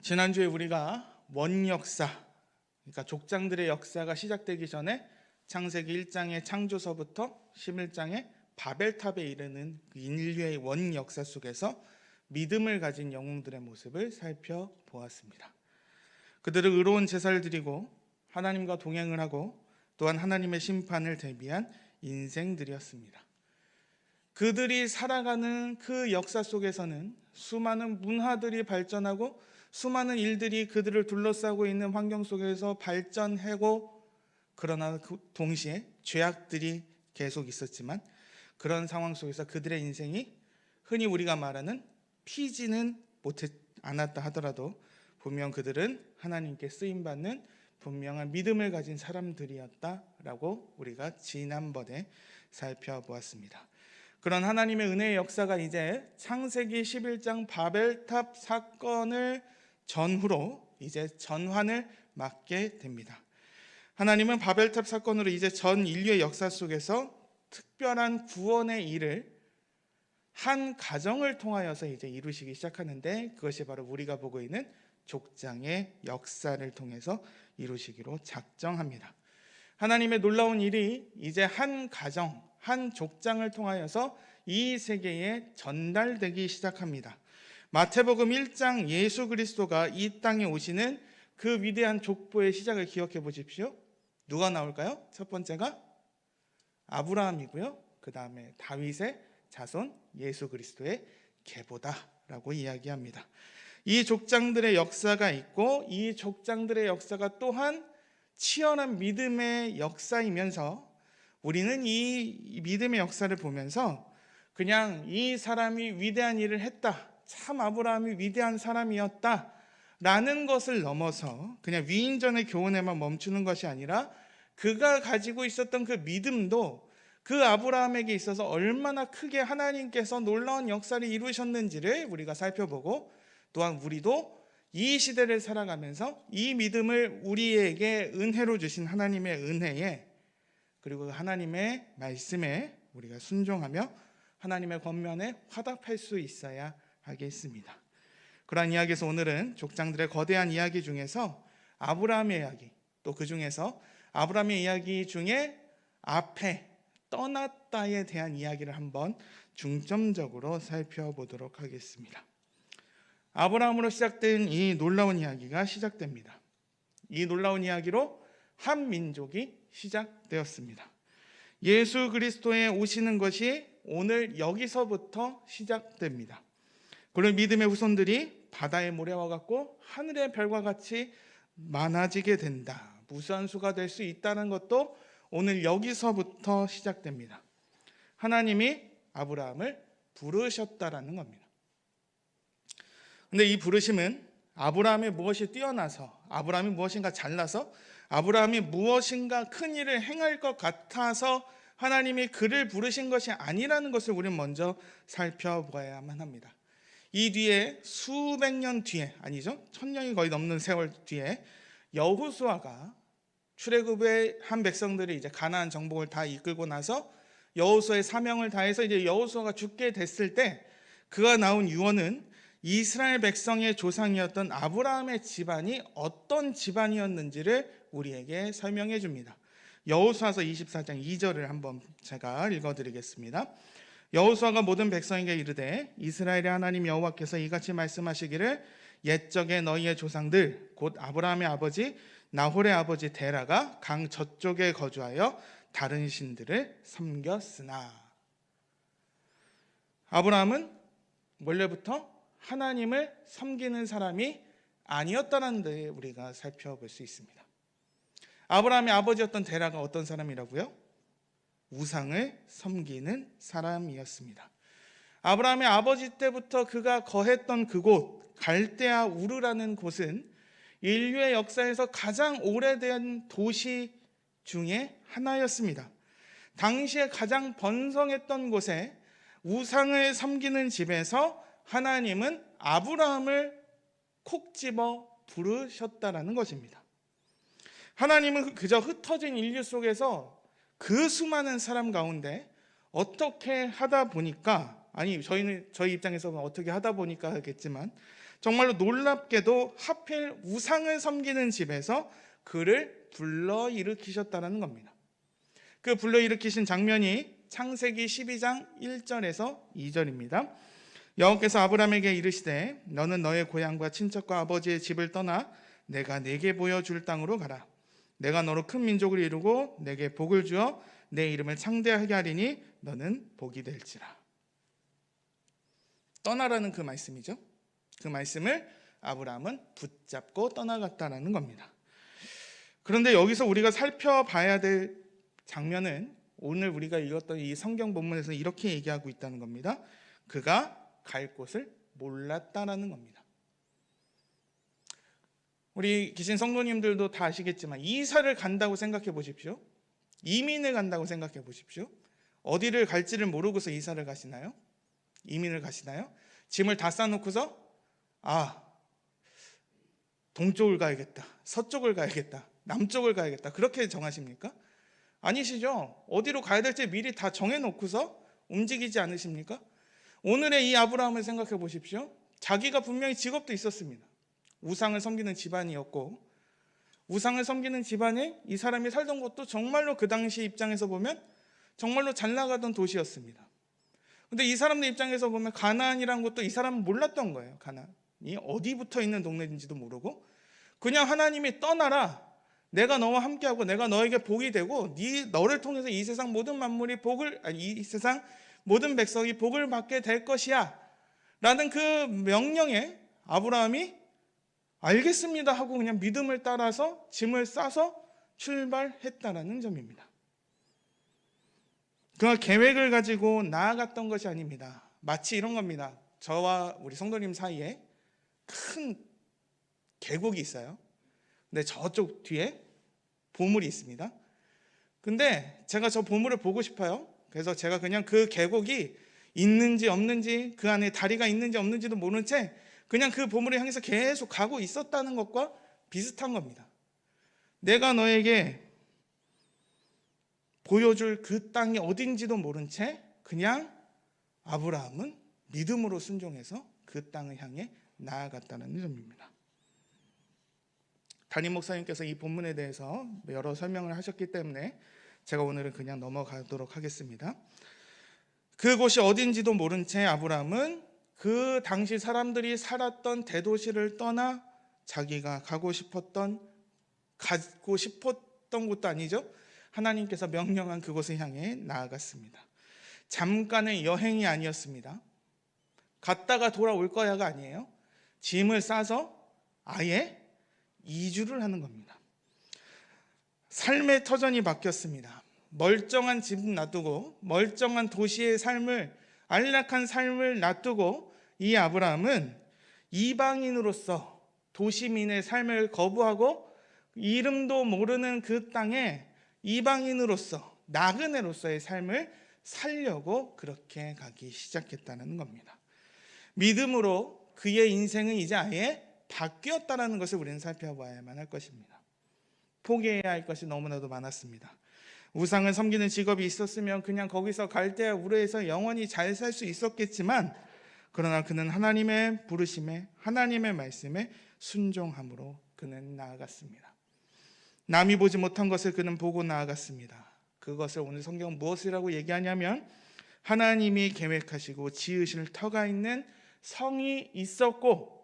지난주에 우리가 원역사, 그러니까 족장들의 역사가 시작되기 전에 창세기 1장의 창조서부터 11장의 바벨탑에 이르는 인류의 원역사 속에서 믿음을 가진 영웅들의 모습을 살펴보았습니다. 그들은 의로운 제사를 드리고 하나님과 동행을 하고 또한 하나님의 심판을 대비한 인생들이었습니다. 그들이 살아가는 그 역사 속에서는 수많은 문화들이 발전하고 수많은 일들이 그들을 둘러싸고 있는 환경 속에서 발전하고, 그러나 그 동시에 죄악들이 계속 있었지만 그런 상황 속에서 그들의 인생이 흔히 우리가 말하는 피지는 않았다 하더라도 분명 그들은 하나님께 쓰임받는 분명한 믿음을 가진 사람들이었다라고 우리가 지난번에 살펴보았습니다. 그런 하나님의 은혜의 역사가 이제 창세기 11장 바벨탑 사건을 전후로 이제 전환을 맞게 됩니다. 하나님은 바벨탑 사건으로 이제 전 인류의 역사 속에서 특별한 구원의 일을 한 가정을 통하여서 이제 이루시기 시작하는데, 그것이 바로 우리가 보고 있는 족장의 역사를 통해서 이루시기로 작정합니다. 하나님의 놀라운 일이 이제 한 가정, 한 족장을 통하여서 이 세계에 전달되기 시작합니다. 마태복음 1장 예수 그리스도가 이 땅에 오시는 그 위대한 족보의 시작을 기억해 보십시오. 누가 나올까요? 첫 번째가 아브라함이고요. 그 다음에 다윗의 자손 예수 그리스도의 계보다라고 이야기합니다. 이 족장들의 역사가 있고 이 족장들의 역사가 또한 치열한 믿음의 역사이면서 우리는 이 믿음의 역사를 보면서 그냥 이 사람이 위대한 일을 했다, 참 아브라함이 위대한 사람이었다 라는 것을 넘어서 그냥 위인전의 교훈에만 멈추는 것이 아니라 그가 가지고 있었던 그 믿음도 그 아브라함에게 있어서 얼마나 크게 하나님께서 놀라운 역사를 이루셨는지를 우리가 살펴보고, 또한 우리도 이 시대를 살아가면서 이 믿음을 우리에게 은혜로 주신 하나님의 은혜에, 그리고 하나님의 말씀에 우리가 순종하며 하나님의 권면에 화답할 수 있어야 하겠습니다. 그러한 이야기에서 오늘은 족장들의 거대한 이야기 중에서 아브라함의 이야기, 또 그 중에서 아브라함의 이야기 중에 앞에 떠났다에 대한 이야기를 한번 중점적으로 살펴보도록 하겠습니다. 아브라함으로 시작된 이 놀라운 이야기가 시작됩니다. 이 놀라운 이야기로 한 민족이 시작되었습니다. 예수 그리스도의 오시는 것이 오늘 여기서부터 시작됩니다. 그런 믿음의 후손들이 바다의 모래와 같고 하늘의 별과 같이 많아지게 된다, 무수한 수가 될 수 있다는 것도 오늘 여기서부터 시작됩니다. 하나님이 아브라함을 부르셨다라는 겁니다. 근데 이 부르심은 아브라함이 무엇이 뛰어나서, 아브라함이 무엇인가 잘나서, 아브라함이 무엇인가 큰 일을 행할 것 같아서 하나님이 그를 부르신 것이 아니라는 것을 우리는 먼저 살펴봐야만 합니다. 이 뒤에 수백 년 뒤에, 아니죠, 1000년이 거의 넘는 세월 뒤에 여호수아가 출애굽의 한 백성들이 이제 가나안 정복을 다 이끌고 나서 여호수아의 사명을 다해서 이제 여호수아가 죽게 됐을 때 그가 나온 유언은 이스라엘 백성의 조상이었던 아브라함의 집안이 어떤 집안이었는지를 우리에게 설명해 줍니다. 여호수아서 24장 2절을 한번 제가 읽어드리겠습니다. 여호수아가 모든 백성에게 이르되 이스라엘의 하나님 여호와께서 이같이 말씀하시기를 옛적에 너희의 조상들 곧 아브라함의 아버지 나홀의 아버지 데라가 강 저쪽에 거주하여 다른 신들을 섬겼으나. 아브라함은 원래부터 하나님을 섬기는 사람이 아니었다는 데 우리가 살펴볼 수 있습니다. 아브라함의 아버지였던 데라가 어떤 사람이라고요? 우상을 섬기는 사람이었습니다. 아브라함의 아버지 때부터 그가 거했던 그곳 갈대아 우르라는 곳은 인류의 역사에서 가장 오래된 도시 중에 하나였습니다. 당시에 가장 번성했던 곳에 우상을 섬기는 집에서 하나님은 아브라함을 콕 집어 부르셨다라는 것입니다. 하나님은 그저 흩어진 인류 속에서 그 수많은 사람 가운데 어떻게 하다 보니까, 아니 저희 입장에서 어떻게 하다 보니까 하겠지만, 정말로 놀랍게도 하필 우상을 섬기는 집에서 그를 불러일으키셨다는 겁니다. 그 불러일으키신 장면이 창세기 12장 1절에서 2절입니다. 여호와께서 아브라함에게 이르시되 너는 너의 고향과 친척과 아버지의 집을 떠나 내가 네게 보여줄 땅으로 가라. 내가 너로 큰 민족을 이루고 내게 복을 주어 내 이름을 창대하게 하리니 너는 복이 될지라. 떠나라는 그 말씀이죠. 그 말씀을 아브라함은 붙잡고 떠나갔다라는 겁니다. 그런데 여기서 우리가 살펴봐야 될 장면은 오늘 우리가 읽었던 이 성경 본문에서 이렇게 얘기하고 있다는 겁니다. 그가 갈 곳을 몰랐다라는 겁니다. 우리 계신 성도님들도 다 아시겠지만 이사를 간다고 생각해 보십시오. 이민을 간다고 생각해 보십시오. 어디를 갈지를 모르고서 이사를 가시나요? 이민을 가시나요? 짐을 다 싸놓고서 동쪽을 가야겠다, 서쪽을 가야겠다, 남쪽을 가야겠다, 그렇게 정하십니까? 아니시죠. 어디로 가야 될지 미리 다 정해놓고서 움직이지 않으십니까? 오늘의 이 아브라함을 생각해 보십시오. 자기가 분명히 직업도 있었습니다. 우상을 섬기는 집안이었고, 우상을 섬기는 집안에 이 사람이 살던 곳도 정말로 그 당시 입장에서 보면 정말로 잘 나가던 도시였습니다. 근데 이 사람들 입장에서 보면 가나안이라는 것도 이 사람은 몰랐던 거예요. 가나안이 어디 붙어 있는 동네인지도 모르고, 그냥 하나님이 떠나라, 내가 너와 함께하고 내가 너에게 복이 되고 너를 통해서 이 세상 모든 만물이 이 세상 모든 백성이 복을 받게 될 것이야 라는 그 명령에 아브라함이 알겠습니다 하고 그냥 믿음을 따라서 짐을 싸서 출발했다라는 점입니다. 그가 계획을 가지고 나아갔던 것이 아닙니다. 마치 이런 겁니다. 저와 우리 성도님 사이에 큰 계곡이 있어요. 근데 저쪽 뒤에 보물이 있습니다. 근데 제가 저 보물을 보고 싶어요. 그래서 제가 그냥 그 계곡이 있는지 없는지, 그 안에 다리가 있는지 없는지도 모른 채 그냥 그 보물을 향해서 계속 가고 있었다는 것과 비슷한 겁니다. 내가 너에게 보여줄 그 땅이 어딘지도 모른 채 그냥 아브라함은 믿음으로 순종해서 그 땅을 향해 나아갔다는 점입니다. 담임 목사님께서 이 본문에 대해서 여러 설명을 하셨기 때문에 제가 오늘은 그냥 넘어가도록 하겠습니다. 그곳이 어딘지도 모른 채 아브라함은 그 당시 사람들이 살았던 대도시를 떠나 자기가 가고 싶었던 곳도 아니죠. 하나님께서 명령한 그곳을 향해 나아갔습니다. 잠깐의 여행이 아니었습니다. 갔다가 돌아올 거야가 아니에요. 짐을 싸서 아예 이주를 하는 겁니다. 삶의 터전이 바뀌었습니다. 멀쩡한 집 놔두고, 멀쩡한 도시의 삶을, 안락한 삶을 놔두고 이 아브라함은 이방인으로서 도시민의 삶을 거부하고 이름도 모르는 그 땅에 이방인으로서, 나그네로서의 삶을 살려고 그렇게 가기 시작했다는 겁니다. 믿음으로 그의 인생은 이제 아예 바뀌었다는 것을 우리는 살펴봐야만 할 것입니다. 포기해야 할 것이 너무나도 많았습니다. 우상을 섬기는 직업이 있었으면 그냥 거기서 갈대아 우르에서 영원히 잘 살 수 있었겠지만, 그러나 그는 하나님의 부르심에, 하나님의 말씀에 순종함으로 그는 나아갔습니다. 남이 보지 못한 것을 그는 보고 나아갔습니다. 그것을 오늘 성경은 무엇이라고 얘기하냐면, 하나님이 계획하시고 지으실 터가 있는 성이 있었고,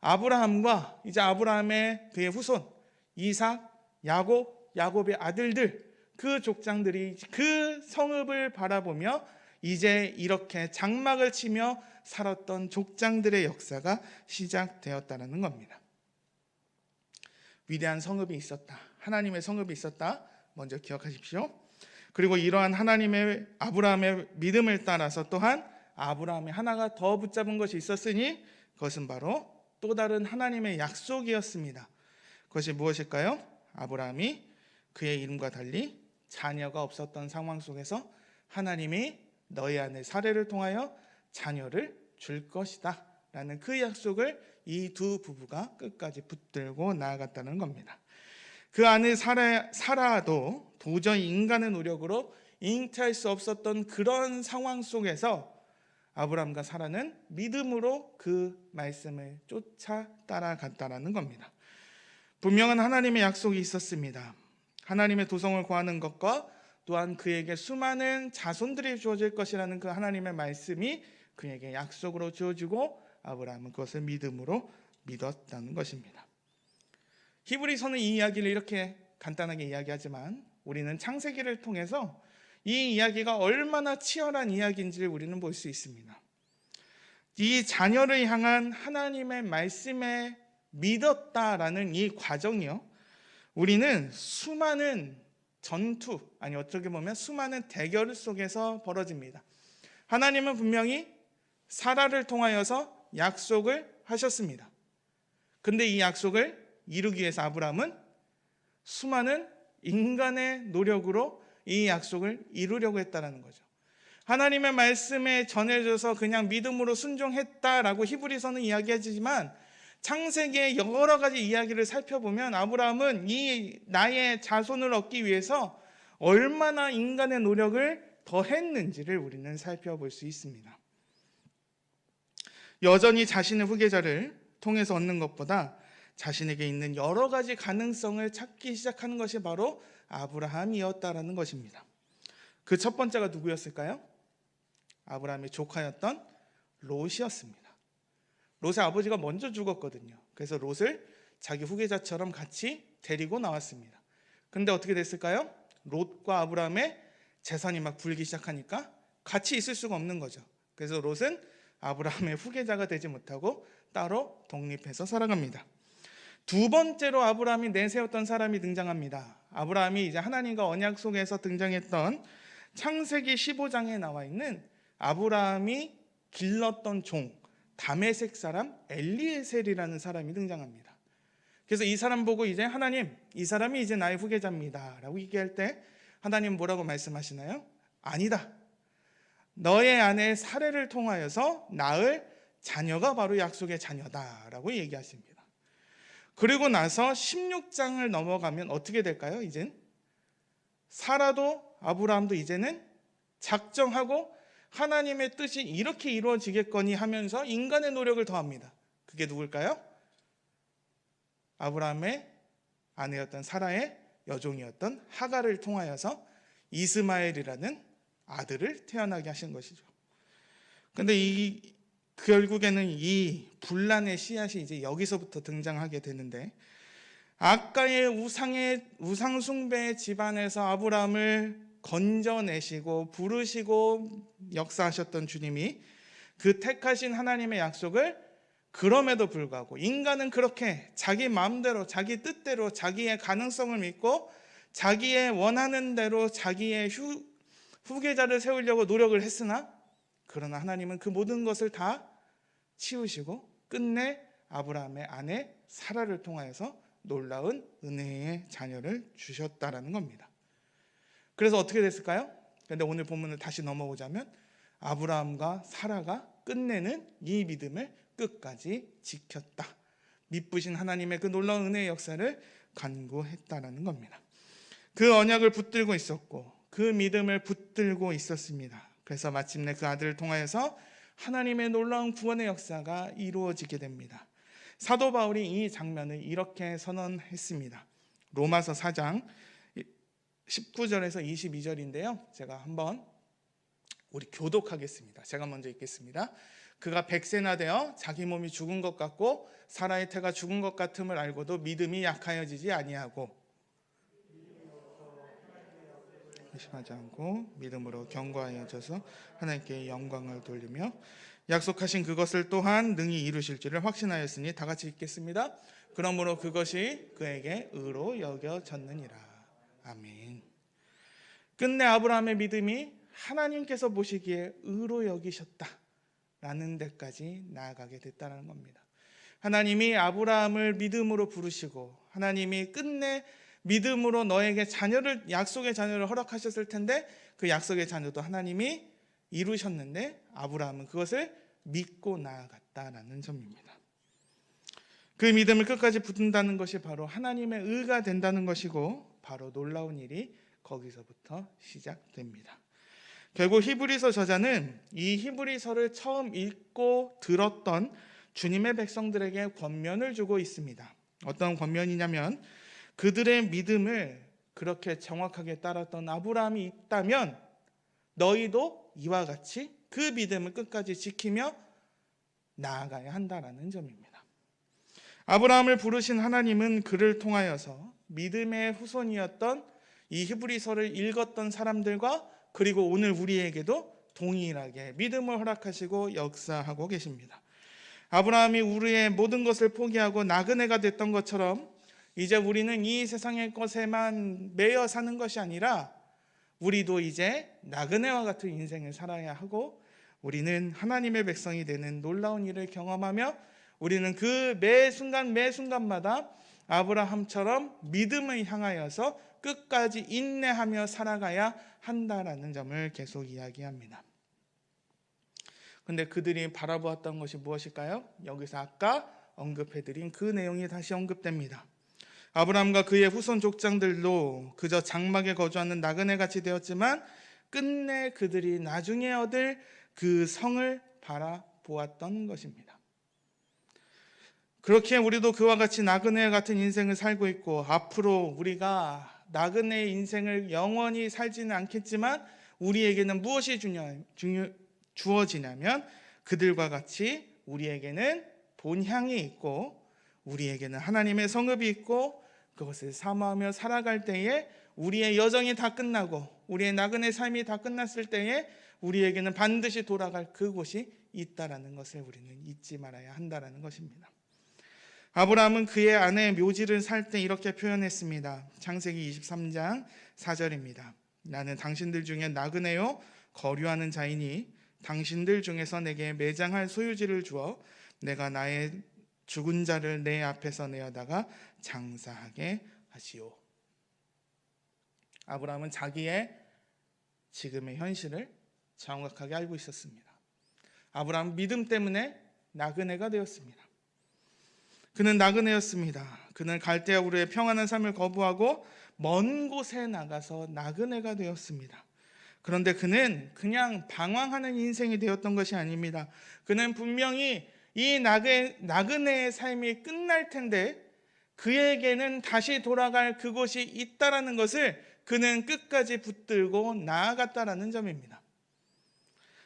아브라함과 이제 아브라함의 그의 후손 이삭, 야곱의 아들들, 그 족장들이 그 성읍을 바라보며 이제 이렇게 장막을 치며 살았던 족장들의 역사가 시작되었다는 겁니다. 위대한 성읍이 있었다, 하나님의 성읍이 있었다, 먼저 기억하십시오. 그리고 이러한 하나님의 아브라함의 믿음을 따라서 또한 아브라함이 하나가 더 붙잡은 것이 있었으니 그것은 바로 또 다른 하나님의 약속이었습니다. 그것이 무엇일까요? 아브라함이 그의 이름과 달리 자녀가 없었던 상황 속에서 하나님이 너희 안에 사례를 통하여 자녀를 줄 것이다 라는 그 약속을 이 두 부부가 끝까지 붙들고 나아갔다는 겁니다. 그 안에 살아도 도저히 인간의 노력으로 잉태할 수 없었던 그런 상황 속에서 아브라함과 사라는 믿음으로 그 말씀을 쫓아 따라갔다라는 겁니다. 분명한 하나님의 약속이 있었습니다. 하나님의 도성을 구하는 것과 또한 그에게 수많은 자손들이 주어질 것이라는 그 하나님의 말씀이 그에게 약속으로 주어지고 아브라함은 그것을 믿음으로 믿었다는 것입니다. 히브리서는 이 이야기를 이렇게 간단하게 이야기하지만 우리는 창세기를 통해서 이 이야기가 얼마나 치열한 이야기인지를 우리는 볼 수 있습니다. 이 자녀를 향한 하나님의 말씀에 믿었다라는 이 과정이요, 우리는 수많은 전투, 아니 어떻게 보면 수많은 대결 속에서 벌어집니다. 하나님은 분명히 사라를 통하여서 약속을 하셨습니다. 근데 이 약속을 이루기 위해서 아브라함은 수많은 인간의 노력으로 이 약속을 이루려고 했다는 거죠. 하나님의 말씀에 전해져서 그냥 믿음으로 순종했다라고 히브리서는 이야기하지만 창세기의 여러 가지 이야기를 살펴보면 아브라함은 이 나의 자손을 얻기 위해서 얼마나 인간의 노력을 더했는지를 우리는 살펴볼 수 있습니다. 여전히 자신의 후계자를 통해서 얻는 것보다 자신에게 있는 여러 가지 가능성을 찾기 시작하는 것이 바로 아브라함이었다라는 것입니다. 그 첫 번째가 누구였을까요? 아브라함의 조카였던 롯이었습니다. 롯의 아버지가 먼저 죽었거든요. 그래서 롯을 자기 후계자처럼 같이 데리고 나왔습니다. 근데 어떻게 됐을까요? 롯과 아브라함의 재산이 막 불기 시작하니까 같이 있을 수가 없는 거죠. 그래서 롯은 아브라함의 후계자가 되지 못하고 따로 독립해서 살아갑니다. 두 번째로 아브라함이 내세웠던 사람이 등장합니다. 아브라함이 이제 하나님과 언약 속에서 등장했던 창세기 15장에 나와 있는 아브라함이 길렀던 종 다메섹 사람 엘리에셀이라는 사람이 등장합니다. 그래서 이 사람 보고 이제 하나님, 이 사람이 이제 나의 후계자입니다 라고 얘기할 때 하나님 뭐라고 말씀하시나요? 아니다. 너의 아내 사레를 통하여서 낳을 자녀가 바로 약속의 자녀다라고 얘기하십니다. 그리고 나서 16장을 넘어가면 어떻게 될까요? 이젠 사라도 아브라함도 이제는 작정하고 하나님의 뜻이 이렇게 이루어지겠거니 하면서 인간의 노력을 더합니다. 그게 누굴까요? 아브라함의 아내였던 사라의 여종이었던 하갈을 통하여서 이스마엘이라는 아들을 태어나게 하신 것이죠. 그런데 결국에는 이 분란의 씨앗이 이제 여기서부터 등장하게 되는데, 아까의 우상 숭배의 집안에서 아브라함을 건져내시고 부르시고 역사하셨던 주님이 그 택하신 하나님의 약속을 그럼에도 불구하고 인간은 그렇게 자기 마음대로 자기 뜻대로 자기의 가능성을 믿고 자기의 원하는 대로 자기의 후계자를 세우려고 노력을 했으나, 그러나 하나님은 그 모든 것을 다 치우시고 끝내 아브라함의 아내 사라를 통하여서 놀라운 은혜의 자녀를 주셨다라는 겁니다. 그래서 어떻게 됐을까요? 그런데 오늘 본문을 다시 넘어오자면 아브라함과 사라가 끝내는 이 믿음을 끝까지 지켰다. 미쁘신 하나님의 그 놀라운 은혜의 역사를 간구했다라는 겁니다. 그 언약을 붙들고 있었고 그 믿음을 붙들고 있었습니다. 그래서 마침내 그 아들을 통하여서 하나님의 놀라운 구원의 역사가 이루어지게 됩니다. 사도 바울이 이 장면을 이렇게 선언했습니다. 로마서 4장 19절에서 22절인데요. 제가 한번 우리 교독하겠습니다. 제가 먼저 읽겠습니다. 그가 100세나 되어 자기 몸이 죽은 것 같고 사라의 태가 죽은 것 같음을 알고도 믿음이 약하여지지 아니하고 의심하지 않고 믿음으로 견고하여져서 하나님께 영광을 돌리며 약속하신 그것을 또한 능히 이루실 줄을 확신하였으니, 다 같이 읽겠습니다. 그러므로 그것이 그에게 의로 여겨졌느니라. 아멘. 끝내 아브라함의 믿음이 하나님께서 보시기에 의로 여기셨다라는 데까지 나아가게 됐다는 겁니다. 하나님이 아브라함을 믿음으로 부르시고 하나님이 끝내 믿음으로 너에게 약속의 자녀를 허락하셨을 텐데 그 약속의 자녀도 하나님이 이루셨는데 아브라함은 그것을 믿고 나아갔다라는 점입니다. 그 믿음을 끝까지 붙든다는 것이 바로 하나님의 의가 된다는 것이고 바로 놀라운 일이 거기서부터 시작됩니다. 결국 히브리서 저자는 이 히브리서를 처음 읽고 들었던 주님의 백성들에게 권면을 주고 있습니다. 어떤 권면이냐면 그들의 믿음을 그렇게 정확하게 따랐던 아브라함이 있다면 너희도 이와 같이 그 믿음을 끝까지 지키며 나아가야 한다라는 점입니다. 아브라함을 부르신 하나님은 그를 통하여서 믿음의 후손이었던 이 히브리서를 읽었던 사람들과 그리고 오늘 우리에게도 동일하게 믿음을 허락하시고 역사하고 계십니다. 아브라함이 우리의 모든 것을 포기하고 나그네가 됐던 것처럼 이제 우리는 이 세상의 것에만 매여 사는 것이 아니라 우리도 이제 나그네와 같은 인생을 살아야 하고 우리는 하나님의 백성이 되는 놀라운 일을 경험하며 우리는 그 매 순간마다 아브라함처럼 믿음을 향하여서 끝까지 인내하며 살아가야 한다라는 점을 계속 이야기합니다. 그런데 그들이 바라보았던 것이 무엇일까요? 여기서 아까 언급해드린 그 내용이 다시 언급됩니다. 아브라함과 그의 후손 족장들도 그저 장막에 거주하는 나그네같이 되었지만 끝내 그들이 나중에 얻을 그 성을 바라보았던 것입니다. 그렇게 우리도 그와 같이 나그네 같은 인생을 살고 있고 앞으로 우리가 나그네의 인생을 영원히 살지는 않겠지만 우리에게는 무엇이 주어지냐면 그들과 같이 우리에게는 본향이 있고 우리에게는 하나님의 성읍이 있고 그것을 사모하며 살아갈 때에 우리의 여정이 다 끝나고 우리의 나그네 삶이 다 끝났을 때에 우리에게는 반드시 돌아갈 그곳이 있다라는 것을 우리는 잊지 말아야 한다라는 것입니다. 아브라함은 그의 아내의 묘지를 살 때 이렇게 표현했습니다. 창세기 23장 4절입니다. 나는 당신들 중에 나그네요 거류하는 자이니 당신들 중에서 내게 매장할 소유지를 주어 내가 나의 죽은 자를 내 앞에서 내어다가 장사하게 하시오. 아브라함은 자기의 지금의 현실을 정확하게 알고 있었습니다. 아브라함은 믿음 때문에 나그네가 되었습니다. 그는 나그네였습니다. 그는 갈대아 우르의 평안한 삶을 거부하고 먼 곳에 나가서 나그네가 되었습니다. 그런데 그는 그냥 방황하는 인생이 되었던 것이 아닙니다. 그는 분명히 이 나그네의 삶이 끝날 텐데 그에게는 다시 돌아갈 그곳이 있다라는 것을 그는 끝까지 붙들고 나아갔다라는 점입니다.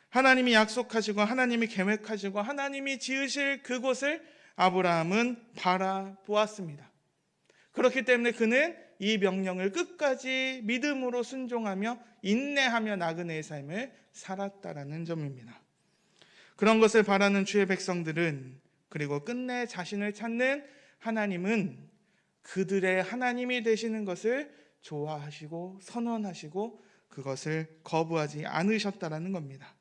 하나님이 약속하시고 하나님이 계획하시고 하나님이 지으실 그곳을 아브라함은 바라보았습니다. 그렇기 때문에 그는 이 명령을 끝까지 믿음으로 순종하며 인내하며 나그네의 삶을 살았다라는 점입니다. 그런 것을 바라는 주의 백성들은 그리고 끝내 자신을 찾는 하나님은 그들의 하나님이 되시는 것을 좋아하시고 선언하시고 그것을 거부하지 않으셨다라는 겁니다.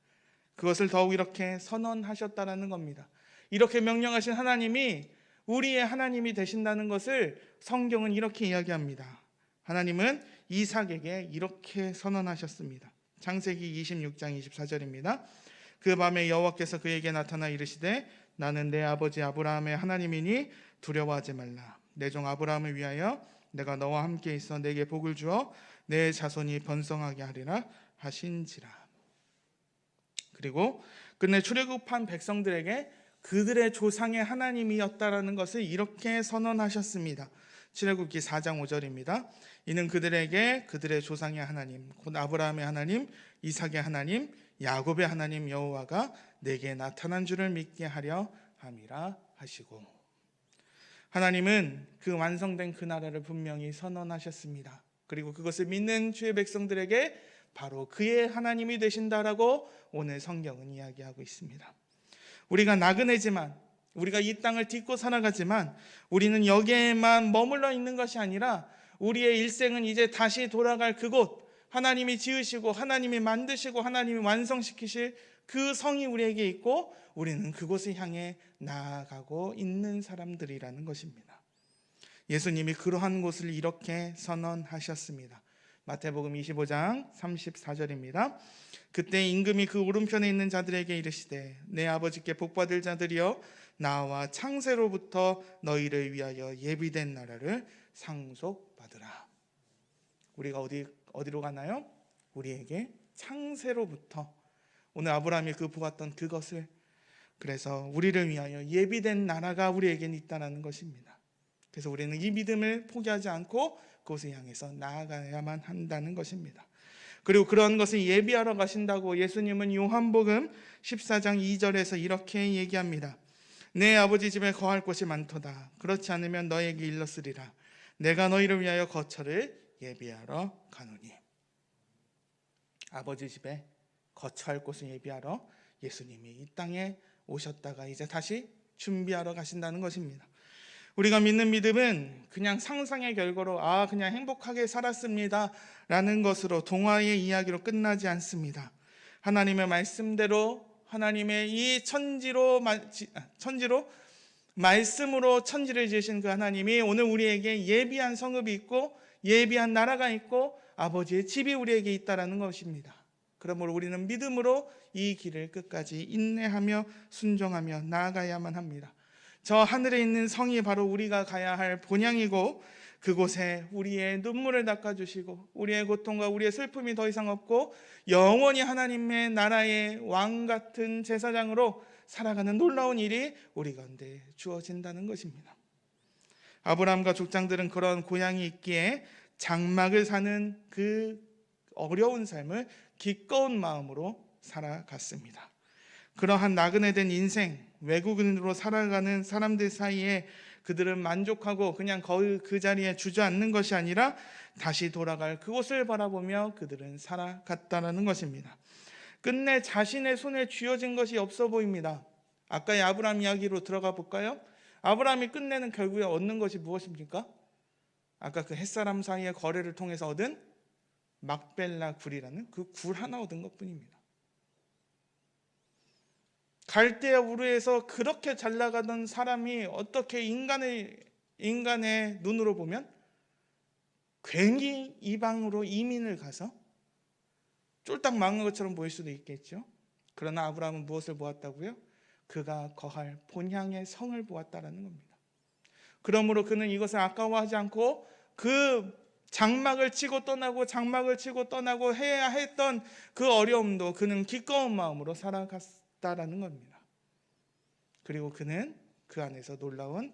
그것을 더욱 이렇게 선언하셨다라는 겁니다. 이렇게 명령하신 하나님이 우리의 하나님이 되신다는 것을 성경은 이렇게 이야기합니다. 하나님은 이삭에게 이렇게 선언하셨습니다. 창세기 26장 24절입니다. 그 밤에 여호와께서 그에게 나타나 이르시되 나는 내 아버지 아브라함의 하나님이니 두려워하지 말라. 내 종 아브라함을 위하여 내가 너와 함께 있어 내게 복을 주어 내 자손이 번성하게 하리라 하신지라. 그리고 끝내 출애굽한 백성들에게 그들의 조상의 하나님이었다라는 것을 이렇게 선언하셨습니다. 출애굽기 4장 5절입니다. 이는 그들에게 그들의 조상의 하나님 곧 아브라함의 하나님 이삭의 하나님 야곱의 하나님 여호와가 내게 나타난 줄을 믿게 하려 함이라 하시고 하나님은 그 완성된 그 나라를 분명히 선언하셨습니다. 그리고 그것을 믿는 주의 백성들에게 바로 그의 하나님이 되신다라고 오늘 성경은 이야기하고 있습니다. 우리가 나그네지만 우리가 이 땅을 딛고 살아가지만 우리는 여기에만 머물러 있는 것이 아니라 우리의 일생은 이제 다시 돌아갈 그곳 하나님이 지으시고 하나님이 만드시고 하나님이 완성시키실 그 성이 우리에게 있고 우리는 그곳을 향해 나아가고 있는 사람들이라는 것입니다. 예수님이 그러한 곳을 이렇게 선언하셨습니다. 마태복음 25장 34절입니다. 그때 임금이 그 오른편에 있는 자들에게 이르시되 내 아버지께 복받을 자들이여 나와 창세로부터 너희를 위하여 예비된 나라를 상속받으라. 우리가 어디로 가나요? 우리에게 창세로부터 오늘 아브라함이 보았던 그것을, 그래서 우리를 위하여 예비된 나라가 우리에게는 있다는 것입니다. 그래서 우리는 이 믿음을 포기하지 않고 그곳을 향해서 나아가야만 한다는 것입니다. 그리고 그런 것을 예비하러 가신다고 예수님은 요한복음 14장 2절에서 이렇게 얘기합니다. 내 아버지 집에 거할 곳이 많도다. 그렇지 않으면 너에게 일렀으리라. 내가 너희를 위하여 거처를 예비하러 가노니. 아버지 집에 거처할 곳을 예비하러 예수님이 이 땅에 오셨다가 이제 다시 준비하러 가신다는 것입니다. 우리가 믿는 믿음은 그냥 상상의 결과로 그냥 행복하게 살았습니다 라는 것으로 동화의 이야기로 끝나지 않습니다. 하나님의 말씀대로 하나님의 이 천지로 말씀으로 천지를 지으신 그 하나님이 오늘 우리에게 예비한 성읍이 있고 예비한 나라가 있고 아버지의 집이 우리에게 있다라는 것입니다. 그러므로 우리는 믿음으로 이 길을 끝까지 인내하며 순종하며 나아가야만 합니다. 저 하늘에 있는 성이 바로 우리가 가야 할 본향이고 그곳에 우리의 눈물을 닦아주시고 우리의 고통과 우리의 슬픔이 더 이상 없고 영원히 하나님의 나라의 왕 같은 제사장으로 살아가는 놀라운 일이 우리 가운데 주어진다는 것입니다. 아브라함과 족장들은 그런 고향이 있기에 장막을 사는 그 어려운 삶을 기꺼운 마음으로 살아갔습니다. 그러한 나그네된 인생, 외국인으로 살아가는 사람들 사이에 그들은 만족하고 그냥 그 자리에 주저앉는 것이 아니라 다시 돌아갈 그곳을 바라보며 그들은 살아갔다는 것입니다. 끝내 자신의 손에 쥐어진 것이 없어 보입니다. 아까의 아브라함 이야기로 들어가 볼까요? 아브라함이 끝내는 결국에 얻는 것이 무엇입니까? 아까 그 햇사람 사이의 거래를 통해서 얻은 막벨라 굴이라는 그 굴 하나 얻은 것뿐입니다. 갈대아 우르에서 그렇게 잘 나가던 사람이 어떻게 인간의 눈으로 보면 괜히 이방으로 이민을 가서 쫄딱 망한 것처럼 보일 수도 있겠죠. 그러나 아브라함은 무엇을 보았다고요? 그가 거할 본향의 성을 보았다라는 겁니다. 그러므로 그는 이것을 아까워하지 않고 그 장막을 치고 떠나고 해야 했던 그 어려움도 그는 기꺼운 마음으로 살아갔다라는 겁니다. 그리고 그는 그 안에서 놀라운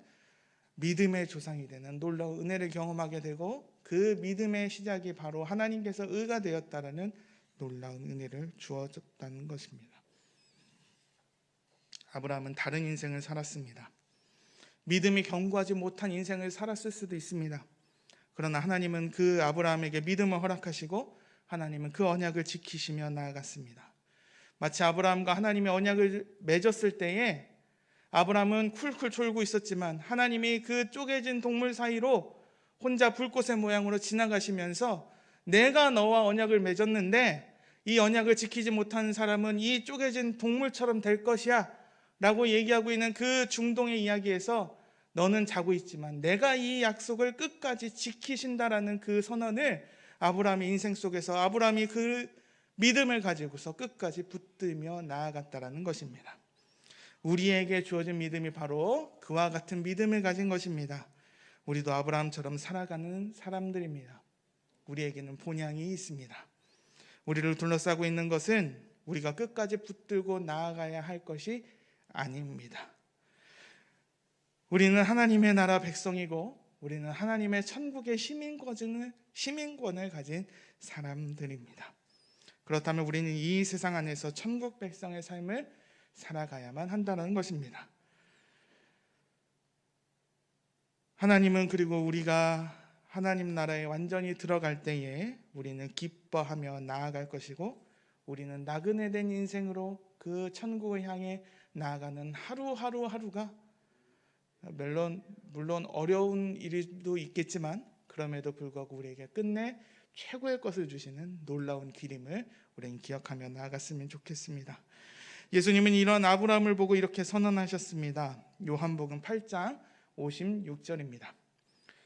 믿음의 조상이 되는 놀라운 은혜를 경험하게 되고 그 믿음의 시작이 바로 하나님께서 의가 되었다라는 놀라운 은혜를 주어졌다는 것입니다. 아브라함은 다른 인생을 살았습니다. 믿음이 견고하지 못한 인생을 살았을 수도 있습니다. 그러나 하나님은 그 아브라함에게 믿음을 허락하시고 하나님은 그 언약을 지키시며 나아갔습니다. 마치 아브라함과 하나님의 언약을 맺었을 때에 아브라함은 쿨쿨 졸고 있었지만 하나님이 그 쪼개진 동물 사이로 혼자 불꽃의 모양으로 지나가시면서 내가 너와 언약을 맺었는데 이 언약을 지키지 못하는 사람은 이 쪼개진 동물처럼 될 것이야 라고 얘기하고 있는 그 중동의 이야기에서 너는 자고 있지만 내가 이 약속을 끝까지 지키신다라는 그 선언을 아브라함의 인생 속에서 아브라함이 그 믿음을 가지고서 끝까지 붙들며 나아갔다라는 것입니다. 우리에게 주어진 믿음이 바로 그와 같은 믿음을 가진 것입니다. 우리도 아브라함처럼 살아가는 사람들입니다. 우리에게는 본향이 있습니다. 우리를 둘러싸고 있는 것은 우리가 끝까지 붙들고 나아가야 할 것이 아닙니다. 우리는 하나님의 나라 백성이고 우리는 하나님의 천국의 시민권을 가진 사람들입니다. 그렇다면 우리는 이 세상 안에서 천국 백성의 삶을 살아가야만 한다는 것입니다. 하나님은 그리고 우리가 하나님 나라에 완전히 들어갈 때에 우리는 기뻐하며 나아갈 것이고 우리는 나그네된 인생으로 그 천국을 향해 나아가는 하루하루가 물론 어려운 일도 있겠지만 그럼에도 불구하고 우리에게 끝내 최고의 것을 주시는 놀라운 길임을 우리는 기억하며 나아갔으면 좋겠습니다. 예수님은 이런 아브라함을 보고 이렇게 선언하셨습니다. 요한복음 8장 56절입니다.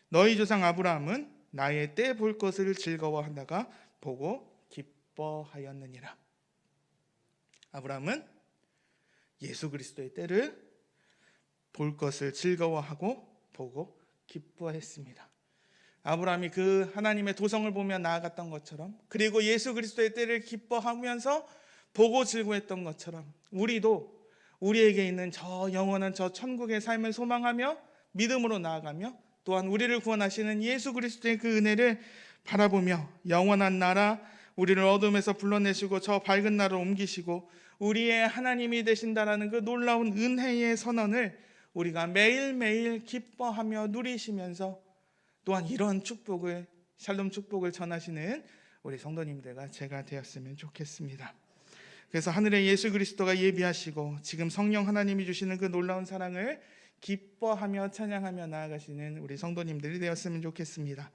너희 조상 아브라함은 나의 때 볼 것을 즐거워하다가 보고 기뻐하였느니라. 아브라함은 예수 그리스도의 때를 볼 것을 즐거워하고 보고 기뻐했습니다. 아브라함이 그 하나님의 도성을 보며 나아갔던 것처럼, 그리고 예수 그리스도의 때를 기뻐하면서 보고 즐거워했던 것처럼, 우리도 우리에게 있는 저 영원한 저 천국의 삶을 소망하며 믿음으로 나아가며, 또한 우리를 구원하시는 예수 그리스도의 그 은혜를 바라보며 영원한 나라, 우리를 어둠에서 불러내시고 저 밝은 나라로 옮기시고 우리의 하나님이 되신다라는 그 놀라운 은혜의 선언을 우리가 매일매일 기뻐하며 누리시면서, 또한 이런 축복을, 샬롬 축복을 전하시는 우리 성도님들과 제가 되었으면 좋겠습니다. 그래서 하늘의 예수 그리스도가 예비하시고 지금 성령 하나님이 주시는 그 놀라운 사랑을 기뻐하며 찬양하며 나아가시는 우리 성도님들이 되었으면 좋겠습니다.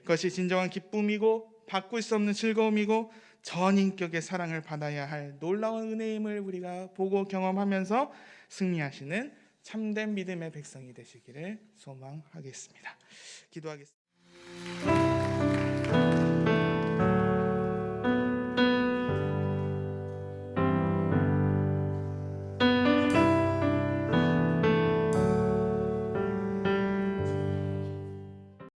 그것이 진정한 기쁨이고 바꿀 수 없는 즐거움이고 전인격의 사랑을 받아야 할 놀라운 은혜임을 우리가 보고 경험하면서 승리하시는 참된 믿음의 백성이 되시기를 소망하겠습니다. 기도하겠습니다.